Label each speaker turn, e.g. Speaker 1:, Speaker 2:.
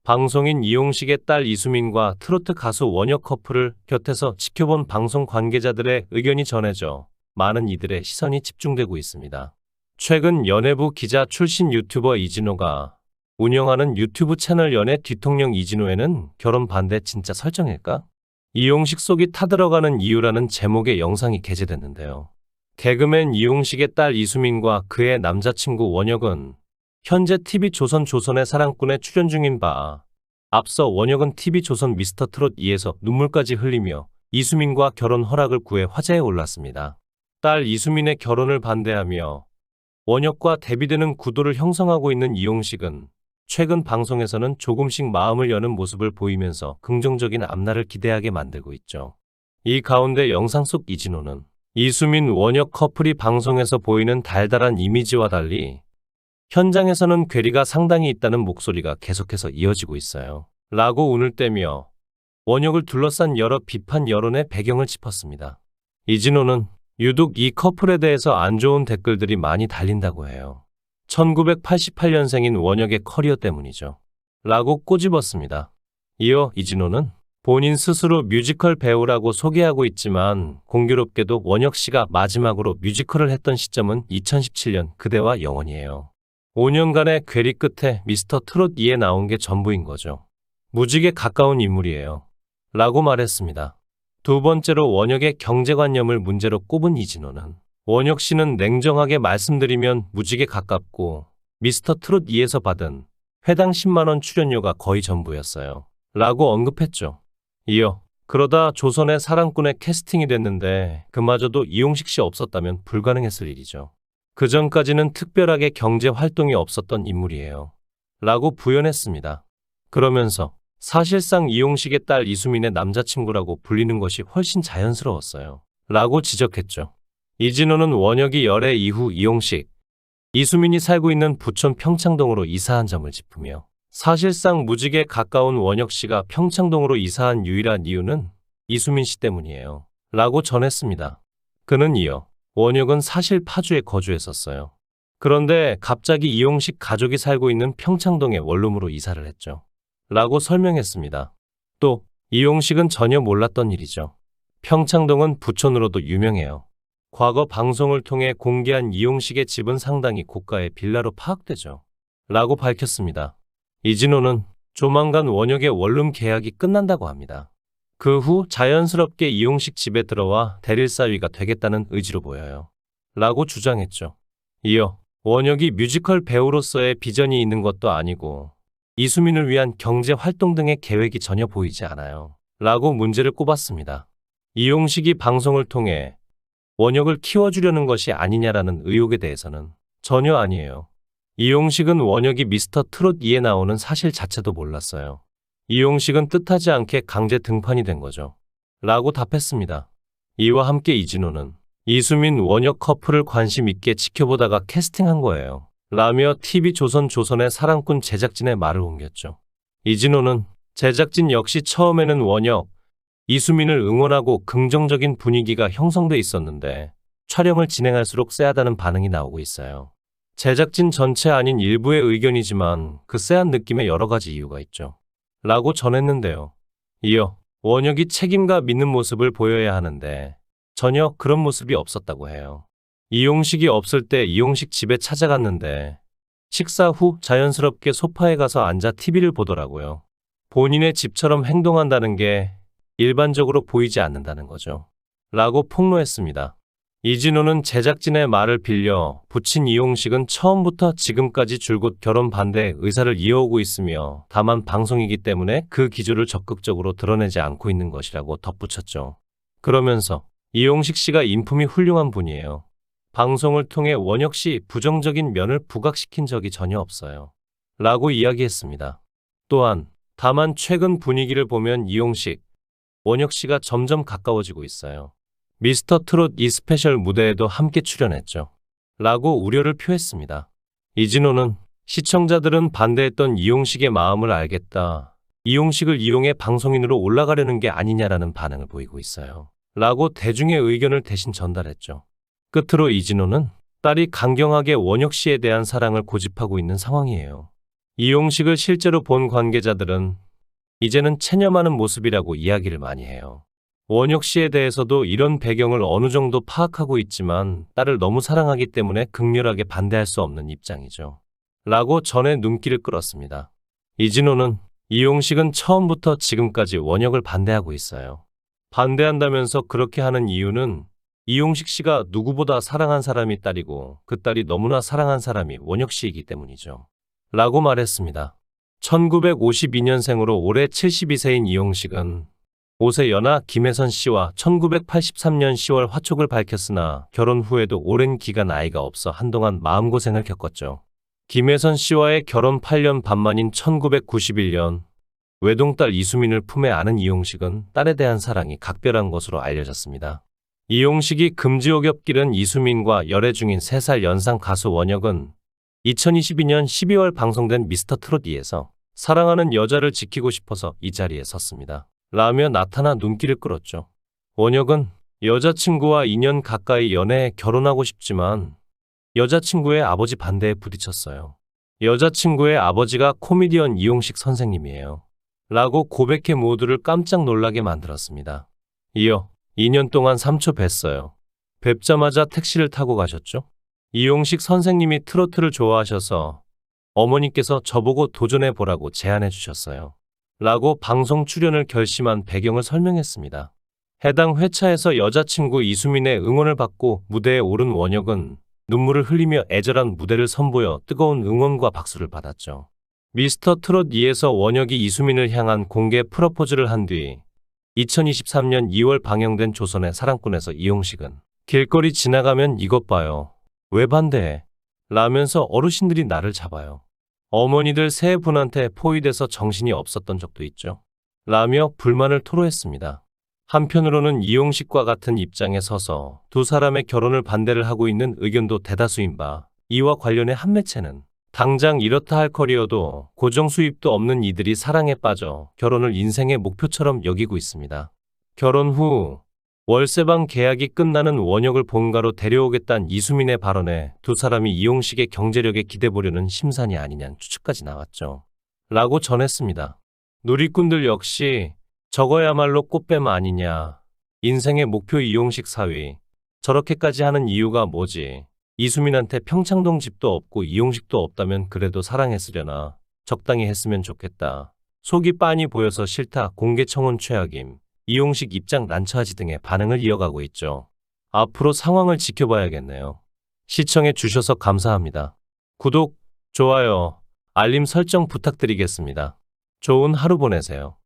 Speaker 1: 방송인 이용식의 딸 이수민과 트로트 가수 원혁 커플을 곁에서 지켜본 방송 관계자들의 의견이 전해져 많은 이들의 시선이 집중되고 있습니다. 최근 연예부 기자 출신 유튜버 이진호가 운영하는 유튜브 채널 연애 뒤통령 이진호에는 결혼 반대 진짜 설정일까? 이용식 속이 타들어가는 이유라는 제목의 영상이 게재됐는데요. 개그맨 이용식의 딸 이수민과 그의 남자친구 원혁은 현재 TV조선의 사랑꾼에 출연 중인 바, 앞서 원혁은 TV조선 미스터트롯 2에서 눈물까지 흘리며 이수민과 결혼 허락을 구해 화제에 올랐습니다. 딸 이수민의 결혼을 반대하며 원혁과 대비되는 구도를 형성하고 있는 이용식은 최근 방송에서는 조금씩 마음을 여는 모습을 보이면서 긍정적인 앞날을 기대하게 만들고 있죠. 이 가운데 영상 속 이진호는 이수민 원혁 커플이 방송에서 보이는 달달한 이미지와 달리 현장에서는 괴리가 상당히 있다는 목소리가 계속해서 이어지고 있어요. 라고 운을 떼며 원혁을 둘러싼 여러 비판 여론의 배경을 짚었습니다. 이진호는 유독 이 커플에 대해서 안 좋은 댓글들이 많이 달린다고 해요. 1988년생인 원혁의 커리어 때문이죠. 라고 꼬집었습니다. 이어 이진호는 본인 스스로 뮤지컬 배우라고 소개하고 있지만 공교롭게도 원혁 씨가 마지막으로 뮤지컬을 했던 시점은 2017년 그대와 영원이에요. 5년간의 괴리 끝에 미스터 트롯 2에 나온 게 전부인 거죠. 무직에 가까운 인물이에요. 라고 말했습니다. 두 번째로 원혁의 경제관념을 문제로 꼽은 이진호는 원혁 씨는 냉정하게 말씀드리면 무직에 가깝고 미스터 트롯 2에서 받은 회당 10만 원 출연료가 거의 전부였어요. 라고 언급했죠. 이어 그러다 조선의 사랑꾼에 캐스팅이 됐는데 그마저도 이용식 씨 없었다면 불가능했을 일이죠. 그 전까지는 특별하게 경제 활동이 없었던 인물이에요. 라고 부연했습니다. 그러면서 사실상 이용식의 딸 이수민의 남자친구라고 불리는 것이 훨씬 자연스러웠어요. 라고 지적했죠. 이진호는 원혁이 열애 이후 이용식, 이수민이 살고 있는 부천 평창동으로 이사한 점을 짚으며 사실상 무직에 가까운 원혁 씨가 평창동으로 이사한 유일한 이유는 이수민 씨 때문이에요. 라고 전했습니다. 그는 이어 원혁은 사실 파주에 거주했었어요. 그런데 갑자기 이용식 가족이 살고 있는 평창동에 원룸으로 이사를 했죠. 라고 설명했습니다. 또 이용식은 전혀 몰랐던 일이죠. 평창동은 부촌으로도 유명해요. 과거 방송을 통해 공개한 이용식의 집은 상당히 고가의 빌라로 파악되죠. 라고 밝혔습니다. 이진호는 조만간 원혁의 원룸 계약이 끝난다고 합니다. 그 후 자연스럽게 이용식 집에 들어와 대릴사위가 되겠다는 의지로 보여요. 라고 주장했죠. 이어 원혁이 뮤지컬 배우로서의 비전이 있는 것도 아니고 이수민을 위한 경제 활동 등의 계획이 전혀 보이지 않아요. 라고 문제를 꼽았습니다. 이용식이 방송을 통해 원혁을 키워주려는 것이 아니냐라는 의혹에 대해서는 전혀 아니에요. 이용식은 원혁이 미스터 트롯 2에 나오는 사실 자체도 몰랐어요. 이용식은 뜻하지 않게 강제 등판이 된 거죠. 라고 답했습니다. 이와 함께 이진호는 이수민 원혁 커플을 관심 있게 지켜보다가 캐스팅한 거예요. 라며 TV조선의 사랑꾼 제작진의 말을 옮겼죠. 이진호는 제작진 역시 처음에는 원혁, 이수민을 응원하고 긍정적인 분위기가 형성돼 있었는데 촬영을 진행할수록 쎄하다는 반응이 나오고 있어요. 제작진 전체 아닌 일부의 의견이지만 그 쎄한 느낌에 여러 가지 이유가 있죠. 라고 전했는데요. 이어 원혁이 책임과 믿는 모습을 보여야 하는데 전혀 그런 모습이 없었다고 해요. 이용식이 없을 때 이용식 집에 찾아갔는데 식사 후 자연스럽게 소파에 가서 앉아 TV를 보더라고요. 본인의 집처럼 행동한다는 게 일반적으로 보이지 않는다는 거죠. 라고 폭로했습니다. 이진호는 제작진의 말을 빌려 붙인 이용식은 처음부터 지금까지 줄곧 결혼 반대 의사를 이어오고 있으며 다만 방송이기 때문에 그 기조를 적극적으로 드러내지 않고 있는 것이라고 덧붙였죠. 그러면서 이용식 씨가 인품이 훌륭한 분이에요. 방송을 통해 원혁 씨 부정적인 면을 부각시킨 적이 전혀 없어요. 라고 이야기했습니다. 또한 다만 최근 분위기를 보면 이용식, 원혁 씨가 점점 가까워지고 있어요. 미스터 트롯 2 스페셜 무대에도 함께 출연했죠. 라고 우려를 표했습니다. 이진호는 시청자들은 반대했던 이용식의 마음을 알겠다. 이용식을 이용해 방송인으로 올라가려는 게 아니냐라는 반응을 보이고 있어요. 라고 대중의 의견을 대신 전달했죠. 끝으로 이진호는 딸이 강경하게 원혁 씨에 대한 사랑을 고집하고 있는 상황이에요. 이용식을 실제로 본 관계자들은 이제는 체념하는 모습이라고 이야기를 많이 해요. 원혁 씨에 대해서도 이런 배경을 어느 정도 파악하고 있지만 딸을 너무 사랑하기 때문에 극렬하게 반대할 수 없는 입장이죠. 라고 전에 눈길을 끌었습니다. 이진호는 이용식은 처음부터 지금까지 원혁을 반대하고 있어요. 반대한다면서 그렇게 하는 이유는 이용식 씨가 누구보다 사랑한 사람이 딸이고 그 딸이 너무나 사랑한 사람이 원혁 씨이기 때문이죠. 라고 말했습니다. 1952년생으로 올해 72세인 이용식은 5세 연하 김혜선 씨와 1983년 10월 화촉을 밝혔으나 결혼 후에도 오랜 기간 아이가 없어 한동안 마음고생을 겪었죠. 김혜선 씨와의 결혼 8년 반 만인 1991년 외동딸 이수민을 품에 안은 이용식은 딸에 대한 사랑이 각별한 것으로 알려졌습니다. 이용식이 금지옥엽 기른 이수민과 열애 중인 3살 연상 가수 원혁은 2022년 12월 방송된 미스터 트롯 2에서 사랑하는 여자를 지키고 싶어서 이 자리에 섰습니다. 라며 나타나 눈길을 끌었죠. 원혁은 여자친구와 2년 가까이 연애해 결혼하고 싶지만 여자친구의 아버지 반대에 부딪혔어요. 여자친구의 아버지가 코미디언 이용식 선생님이에요. 라고 고백해 모두를 깜짝 놀라게 만들었습니다. 이어 2년 동안 3초 뵀어요. 뵙자마자 택시를 타고 가셨죠. 이용식 선생님이 트로트를 좋아하셔서 어머니께서 저보고 도전해보라고 제안해 주셨어요. 라고 방송 출연을 결심한 배경을 설명했습니다. 해당 회차에서 여자친구 이수민의 응원을 받고 무대에 오른 원혁은 눈물을 흘리며 애절한 무대를 선보여 뜨거운 응원과 박수를 받았죠. 미스터 트롯 2에서 원혁이 이수민을 향한 공개 프러포즈를 한 뒤 2023년 2월 방영된 조선의 사랑꾼에서 이용식은 길거리 지나가면 이것 봐요. 왜 반대해? 라면서 어르신들이 나를 잡아요. 어머니들 세 분한테 포위돼서 정신이 없었던 적도 있죠. 라며 불만을 토로했습니다. 한편으로는 이용식과 같은 입장에 서서 두 사람의 결혼을 반대를 하고 있는 의견도 대다수인 바 이와 관련해 한 매체는 당장 이렇다 할 커리어도 고정 수입도 없는 이들이 사랑에 빠져 결혼을 인생의 목표처럼 여기고 있습니다. 결혼 후 월세방 계약이 끝나는 원혁을 본가로 데려오겠다는 이수민의 발언에 두 사람이 이용식의 경제력에 기대보려는 심산이 아니냐는 추측까지 나왔죠. 라고 전했습니다. 누리꾼들 역시 저거야말로 꽃뱀 아니냐. 인생의 목표 이용식 사위. 저렇게까지 하는 이유가 뭐지? 이수민한테 평창동 집도 없고 이용식도 없다면 그래도 사랑했으려나. 적당히 했으면 좋겠다. 속이 빤히 보여서 싫다. 공개청혼 최악임. 이용식 입장 난처하지 등의 반응을 이어가고 있죠. 앞으로 상황을 지켜봐야겠네요. 시청해 주셔서 감사합니다. 구독, 좋아요, 알림 설정 부탁드리겠습니다. 좋은 하루 보내세요.